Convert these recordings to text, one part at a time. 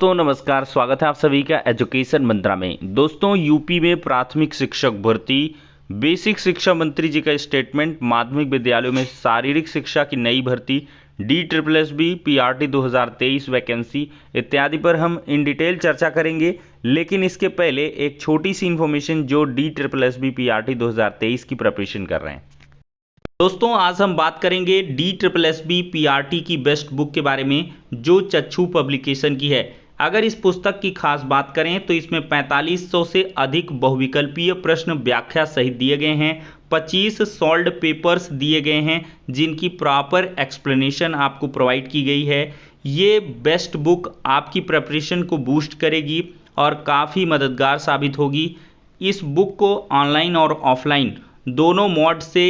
दोस्तों नमस्कार, स्वागत है आप सभी का एजुकेशन मंत्रा में। दोस्तों यूपी में प्राथमिक शिक्षक भर्ती, बेसिक शिक्षा मंत्री जी का स्टेटमेंट, माध्यमिक विद्यालयों में शारीरिक शिक्षा की नई भर्ती, DSSB PRT 2023 वैकेंसी इत्यादि पर हम इन डिटेल चर्चा करेंगे। लेकिन इसके पहले एक छोटी सी इन्फॉर्मेशन जो DSSB PRT 2023 की प्रिपरेशन कर रहे हैं। दोस्तों आज हम बात करेंगे DSSB PRT की बेस्ट बुक के बारे में जो चक्षु पब्लिकेशन की है। अगर इस पुस्तक की खास बात करें तो इसमें 4500 से अधिक बहुविकल्पीय प्रश्न व्याख्या सहित दिए गए हैं। 25 सॉल्व्ड पेपर्स दिए गए हैं जिनकी प्रॉपर एक्सप्लेनेशन आपको प्रोवाइड की गई है। ये बेस्ट बुक आपकी प्रिपरेशन को बूस्ट करेगी और काफ़ी मददगार साबित होगी। इस बुक को ऑनलाइन और ऑफलाइन दोनों मोड से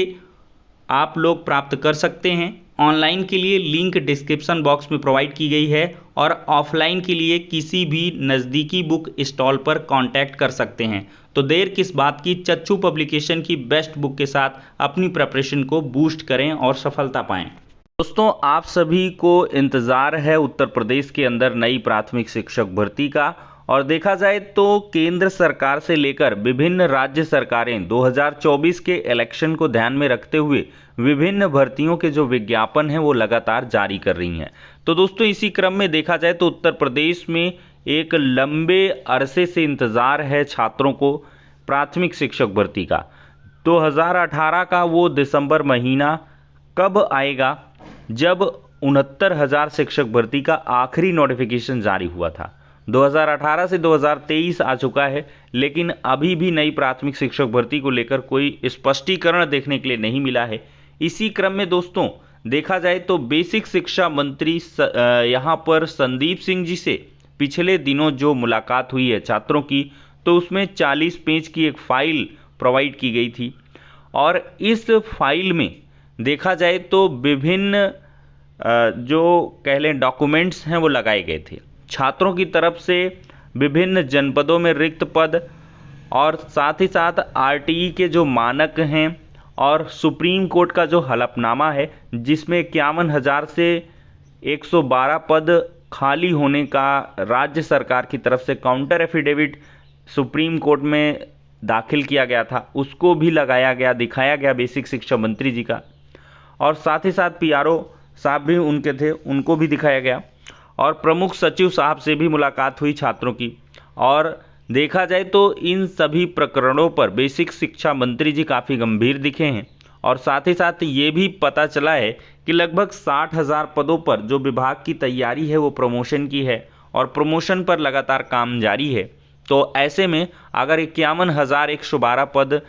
आप लोग प्राप्त कर सकते हैं। ऑनलाइन के लिए लिंक डिस्क्रिप्शन बॉक्स में प्रोवाइड की गई है और ऑफलाइन के लिए किसी भी नज़दीकी बुक स्टॉल पर कांटेक्ट कर सकते हैं। तो देर किस बात की, चक्षु पब्लिकेशन की बेस्ट बुक के साथ अपनी प्रिपरेशन को बूस्ट करें और सफलता पाएं। दोस्तों आप सभी को इंतज़ार है उत्तर प्रदेश के अंदर नई प्राथमिक शिक्षक भर्ती का। और देखा जाए तो केंद्र सरकार से लेकर विभिन्न राज्य सरकारें 2024 के इलेक्शन को ध्यान में रखते हुए विभिन्न भर्तियों के जो विज्ञापन हैं वो लगातार जारी कर रही हैं। तो दोस्तों इसी क्रम में देखा जाए तो उत्तर प्रदेश में एक लंबे अरसे से इंतज़ार है छात्रों को प्राथमिक शिक्षक भर्ती का। 2018 का वो दिसंबर महीना कब आएगा जब 69,000 शिक्षक भर्ती का आखिरी नोटिफिकेशन जारी हुआ था। 2018 से 2023 आ चुका है, लेकिन अभी भी नई प्राथमिक शिक्षक भर्ती को लेकर कोई स्पष्टीकरण देखने के लिए नहीं मिला है। इसी क्रम में दोस्तों देखा जाए तो बेसिक शिक्षा मंत्री यहाँ पर संदीप सिंह जी से पिछले दिनों जो मुलाकात हुई है छात्रों की, तो उसमें 40 पेज की एक फाइल प्रोवाइड की गई थी। और इस फाइल में देखा जाए तो विभिन्न जो कह लें डॉक्यूमेंट्स हैं वो लगाए गए थे। छात्रों की तरफ से विभिन्न जनपदों में रिक्त पद और साथ ही साथ RTE के जो मानक हैं और सुप्रीम कोर्ट का जो हलफनामा है जिसमें 51,000 से 112 पद खाली होने का राज्य सरकार की तरफ से काउंटर एफिडेविट सुप्रीम कोर्ट में दाखिल किया गया था, उसको भी लगाया गया, दिखाया गया बेसिक शिक्षा मंत्री जी का। और साथ ही साथ PRO साहब भी उनके थे, उनको भी दिखाया गया। और प्रमुख सचिव साहब से भी मुलाकात हुई छात्रों की। और देखा जाए तो इन सभी प्रकरणों पर बेसिक शिक्षा मंत्री जी काफ़ी गंभीर दिखे हैं। और साथ ही साथ ये भी पता चला है कि लगभग 60,000 पदों पर जो विभाग की तैयारी है वो प्रमोशन की है और प्रमोशन पर लगातार काम जारी है। तो ऐसे में अगर 51,112 पद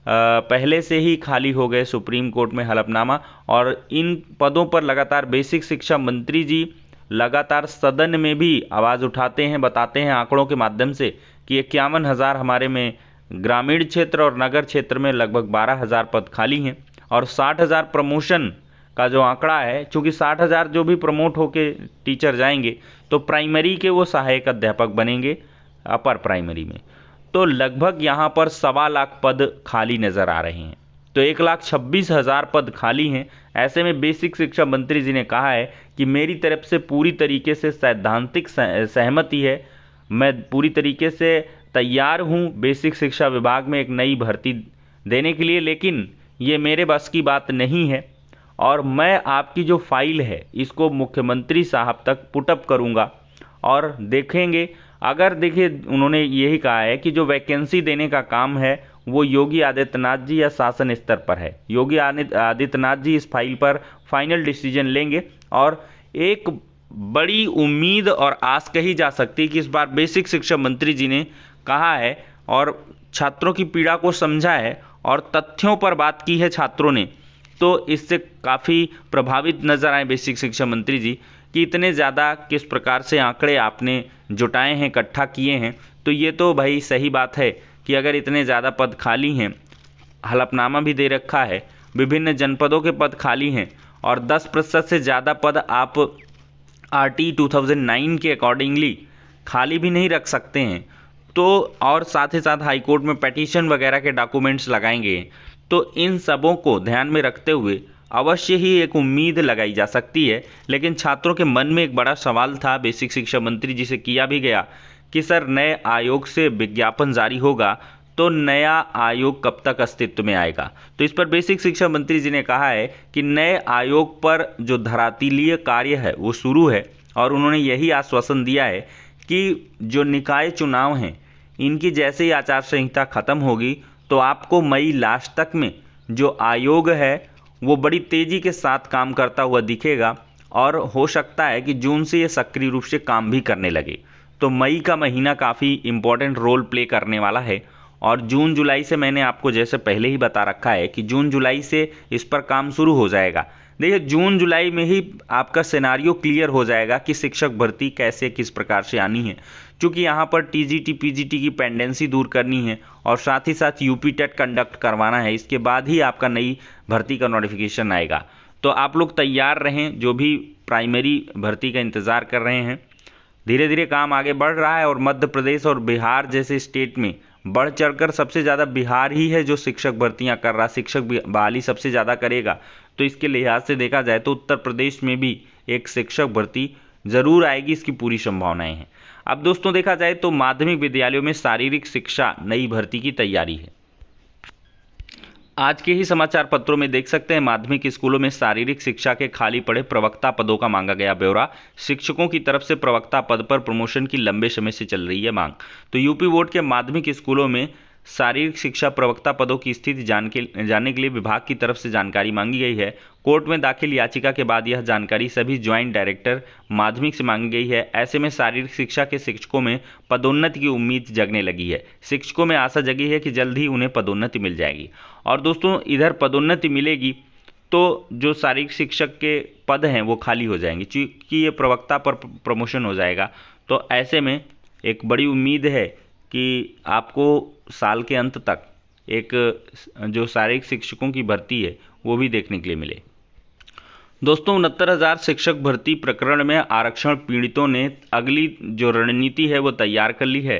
पहले से ही खाली हो गए, सुप्रीम कोर्ट में हलफनामा, और इन पदों पर लगातार बेसिक शिक्षा मंत्री जी लगातार सदन में भी आवाज़ उठाते हैं, बताते हैं आंकड़ों के माध्यम से कि 51,000 हमारे में ग्रामीण क्षेत्र और नगर क्षेत्र में लगभग 12,000 पद खाली हैं। और 60,000 प्रमोशन का जो आंकड़ा है, चूँकि 60,000 जो भी प्रमोट होके टीचर जाएंगे तो प्राइमरी के वो सहायक अध्यापक बनेंगे अपर प्राइमरी में, तो लगभग यहाँ पर 1.25 लाख पद खाली नज़र आ रहे हैं। तो 1,26,000 पद खाली हैं। ऐसे में बेसिक शिक्षा मंत्री जी ने कहा है कि मेरी तरफ से पूरी तरीके से सैद्धांतिक सहमति है, मैं पूरी तरीके से तैयार हूं बेसिक शिक्षा विभाग में एक नई भर्ती देने के लिए, लेकिन ये मेरे बस की बात नहीं है और मैं आपकी जो फाइल है इसको मुख्यमंत्री साहब तक पुटअप करूंगा और देखेंगे। अगर देखिए उन्होंने यही कहा है कि जो वैकेंसी देने का काम है वो योगी आदित्यनाथ जी या शासन स्तर पर है। योगी आदित्यनाथ जी इस फाइल पर फाइनल डिसीजन लेंगे और एक बड़ी उम्मीद और आस कही जा सकती है कि इस बार बेसिक शिक्षा मंत्री जी ने कहा है और छात्रों की पीड़ा को समझा है और तथ्यों पर बात की है छात्रों ने, तो इससे काफ़ी प्रभावित नजर आए बेसिक शिक्षा मंत्री जी कि इतने ज़्यादा किस प्रकार से आंकड़े आपने जुटाए हैं, इकट्ठा किए हैं। तो ये तो भाई सही बात है कि अगर इतने ज़्यादा पद खाली हैं, हलफनामा भी दे रखा है, विभिन्न जनपदों के पद खाली हैं और 10% से ज़्यादा पद आप RTE 2009 के अकॉर्डिंगली खाली भी नहीं रख सकते हैं, तो और साथ ही साथ हाईकोर्ट में पिटीशन वगैरह के डॉक्यूमेंट्स लगाएंगे। तो इन सबों को ध्यान में रखते हुए अवश्य ही एक उम्मीद लगाई जा सकती है। लेकिन छात्रों के मन में एक बड़ा सवाल था बेसिक शिक्षा मंत्री जी से किया भी गया कि सर नए आयोग से विज्ञापन जारी होगा तो नया आयोग कब तक अस्तित्व में आएगा। तो इस पर बेसिक शिक्षा मंत्री जी ने कहा है कि नए आयोग पर जो धरातलीय कार्य है वो शुरू है, और उन्होंने यही आश्वासन दिया है कि जो निकाय चुनाव हैं इनकी जैसे ही आचार संहिता खत्म होगी तो आपको मई लास्ट तक में जो आयोग है वो बड़ी तेजी के साथ काम करता हुआ दिखेगा, और हो सकता है कि जून से ये सक्रिय रूप से काम भी करने लगे। तो मई का महीना काफ़ी इम्पोर्टेंट रोल प्ले करने वाला है, और जून जुलाई से मैंने आपको जैसे पहले ही बता रखा है कि जून जुलाई से इस पर काम शुरू हो जाएगा। देखिए जून जुलाई में ही आपका सिनारियो क्लियर हो जाएगा कि शिक्षक भर्ती कैसे किस प्रकार से आनी है, क्योंकि यहाँ पर टीजीटी पीजीटी की पेंडेंसी दूर करनी है और साथ ही साथ यूपी टेट कंडक्ट करवाना है। इसके बाद ही आपका नई भर्ती का नोटिफिकेशन आएगा। तो आप लोग तैयार रहें, जो भी प्राइमरी भर्ती का इंतज़ार कर रहे हैं। धीरे धीरे काम आगे बढ़ रहा है, और मध्य प्रदेश और बिहार जैसे स्टेट में बढ़ चढ़कर सबसे ज़्यादा बिहार ही है जो शिक्षक भर्तियां कर रहा, शिक्षक बहाली सबसे ज़्यादा करेगा। तो इसके लिहाज से देखा जाए तो उत्तर प्रदेश में भी एक शिक्षक भर्ती ज़रूर आएगी, इसकी पूरी संभावनाएं हैं। अब दोस्तों देखा जाए तो माध्यमिक विद्यालयों में शारीरिक शिक्षा नई भर्ती की तैयारी है। आज के ही समाचार पत्रों में देख सकते हैं माध्यमिक स्कूलों में शारीरिक शिक्षा के खाली पड़े प्रवक्ता पदों का मांगा गया ब्यौरा। शिक्षकों की तरफ से प्रवक्ता पद पर प्रमोशन की लंबे समय से चल रही है मांग। तो यूपी बोर्ड के माध्यमिक स्कूलों में शारीरिक शिक्षा प्रवक्ता पदों की स्थिति जानने के लिए विभाग की तरफ से जानकारी मांगी गई है। कोर्ट में दाखिल याचिका के बाद यह जानकारी सभी ज्वाइंट डायरेक्टर माध्यमिक से मांगी गई है। ऐसे में शारीरिक शिक्षा के शिक्षकों में पदोन्नति की उम्मीद जगने लगी है। शिक्षकों में आशा जगी है कि जल्द ही उन्हें पदोन्नति मिल जाएगी। और दोस्तों इधर पदोन्नति मिलेगी तो जो शारीरिक शिक्षक के पद हैं वो खाली हो जाएंगे, क्योंकि ये प्रवक्ता पर प्रमोशन हो जाएगा। तो ऐसे में एक बड़ी उम्मीद है कि आपको साल के अंत तक एक जो शारीरिक शिक्षकों की भर्ती है वो भी देखने के लिए मिले। दोस्तों 69,000 शिक्षक भर्ती प्रकरण में आरक्षण पीड़ितों ने अगली जो रणनीति है वो तैयार कर ली है।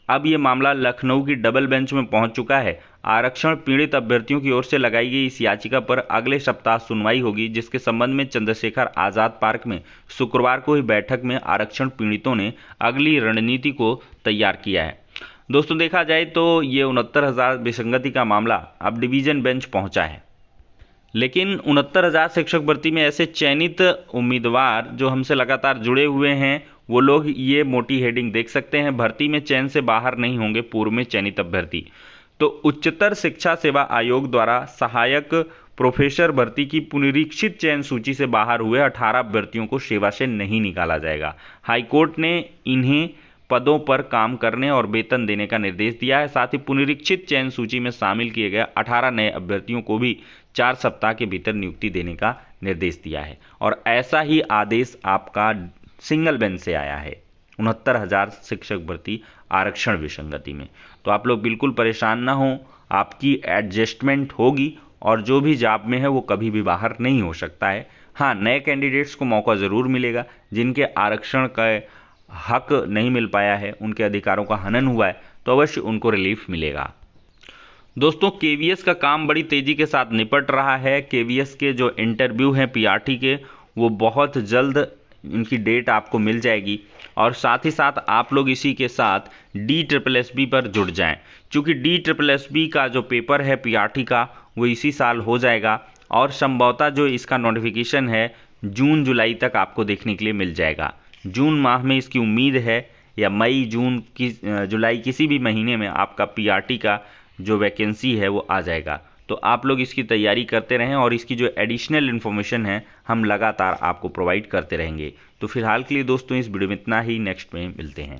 अब ये मामला लखनऊ की डबल बेंच में पहुंच चुका है। आरक्षण पीड़ित अभ्यर्थियों की ओर से लगाई गई इस याचिका पर अगले सप्ताह सुनवाई होगी, जिसके संबंध में चंद्रशेखर आजाद पार्क में शुक्रवार को हुई बैठक में आरक्षण पीड़ितों ने अगली रणनीति को तैयार किया है। दोस्तों देखा जाए तो ये 69,000 विसंगति का मामला अब डिवीजन बेंच पहुंचा है। लेकिन 69,000 शिक्षक भर्ती में ऐसे चयनित उम्मीदवार जो हमसे लगातार जुड़े हुए हैं वो लोग ये मोटी हेडिंग देख सकते हैं, भर्ती में चयन से बाहर नहीं होंगे पूर्व में चयनित अभ्यर्थी। तो उच्चतर शिक्षा सेवा आयोग द्वारा सहायक प्रोफेसर भर्ती की पुनरीक्षित चयन सूची से बाहर हुए 18 अभ्यर्थियों को सेवा से नहीं निकाला जाएगा। हाईकोर्ट ने इन्हें पदों पर काम करने और वेतन देने का निर्देश दिया है। साथ ही पुनरीक्षित चयन सूची में शामिल किए गए 18 नए अभ्यर्थियों को भी 4 सप्ताह के भीतर नियुक्ति देने का निर्देश दिया है। और ऐसा ही आदेश आपका सिंगल बेंच से आया है 69,000 शिक्षक भर्ती आरक्षण विसंगति में। तो आप लोग बिल्कुल परेशान ना हो, आपकी एडजस्टमेंट होगी, और जो भी जॉब में है वो कभी भी बाहर नहीं हो सकता है। हाँ, नए कैंडिडेट्स को मौका ज़रूर मिलेगा, जिनके आरक्षण का हक नहीं मिल पाया है, उनके अधिकारों का हनन हुआ है, तो अवश्य उनको रिलीफ मिलेगा। दोस्तों केवीएस का काम बड़ी तेज़ी के साथ निपट रहा है। केवीएस के जो इंटरव्यू हैं पीआरटी के वो बहुत जल्द इनकी डेट आपको मिल जाएगी, और साथ ही साथ आप लोग इसी के साथ DSSB पर जुड़ जाएं, क्योंकि DSSB का जो पेपर है पीआरटी का वो इसी साल हो जाएगा, और संभवतः जो इसका नोटिफिकेशन है जून जुलाई तक आपको देखने के लिए मिल जाएगा। जून माह में इसकी उम्मीद है, या मई जून की जुलाई किसी भी महीने में आपका पीआरटी का जो वैकेंसी है वो आ जाएगा। तो आप लोग इसकी तैयारी करते रहें, और इसकी जो एडिशनल इन्फॉर्मेशन है हम लगातार आपको प्रोवाइड करते रहेंगे। तो फिलहाल के लिए दोस्तों इस वीडियो में इतना ही, नेक्स्ट में मिलते हैं।